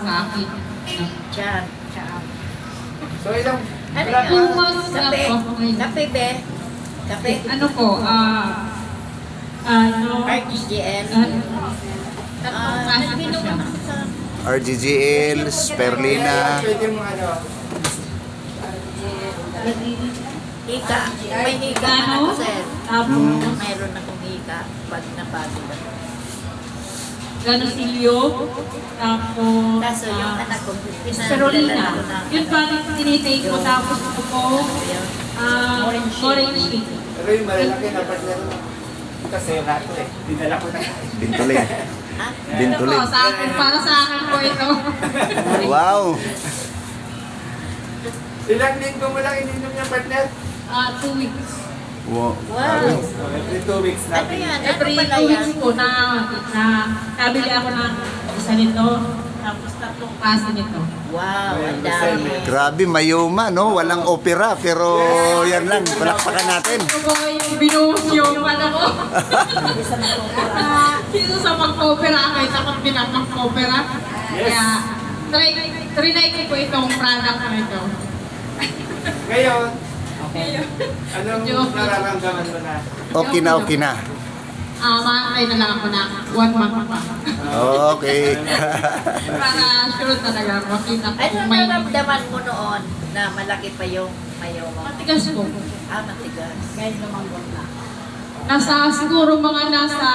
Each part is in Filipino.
sa akin. Tiyan. So ilang... Ano wala yun? Two months na Kape. po. Kape, be. Kape. Ano po, RGGN. Nagbinuman ako sa... RGGL, Sperlina. Pwede mo ano... Hika. May hika man Ano? ako, sir. Tapos, Mayroon akong hika pag napagod ako. Ganosilyo. Tapos, Kaso yung anak ko, Sperolina. pinadala ko na. Yun pa rin tinitake ko. Tapos ito po, orange shake. Pero yung malalaki na partner mo. Kasi rato eh. Dinala ko na. Bintulig. Ha? Ito Bintulig. po, sa akin, para sa akin po ito. Wow! Ilang linggo mo lang ininom yung partner? 2 weeks. Wow. Wow. So, every 2 weeks na. Ano yan? Ano Every pala 2 yan? weeks po nabili ako ng isa nito. Tapos 3 klase nito. Wow, ang dami. Grabe, mayuma, no? Walang opera, pero yan lang, palakpakan natin. Ito po yung binuhos yung ano ko. Sino sa mag-opera? Kahit ako pinapag-opera. Kaya, trinay ko po itong product na ito. Ngayon, anong Medyo- nararamdaman mo na? Okay na, okay na. Maantay na lang ako na 1 month pa. Okay. Para sure talaga makita ko Ano kung may naramdaman mo noon na malaki pa yung mayawa? matigas po. Matigas. Siguro mga nasa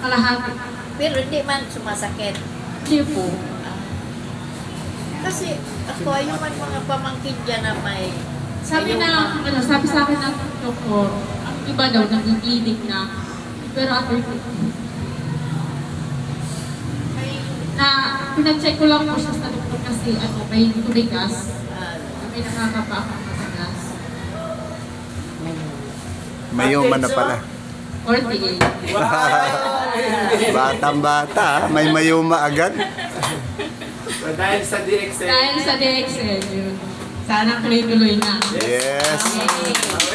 kalahati. Pero hindi man sumasakit. Hindi po. Kasi ako yung mga pamangkin dyan na may... Sabi sa akin ng doktor, ang iba daw nagigilig na, pero ako na pinacheck ko lang po siya sa doktor kasi may tumigas, may nakakapa ako sa gas. Mayuma na pala. 48. Batang bata, may mayuma agad. So, dahil sa DXL, Dahil sa DXL, yun. Sana tuloy-tuloy na. Yes. Okay.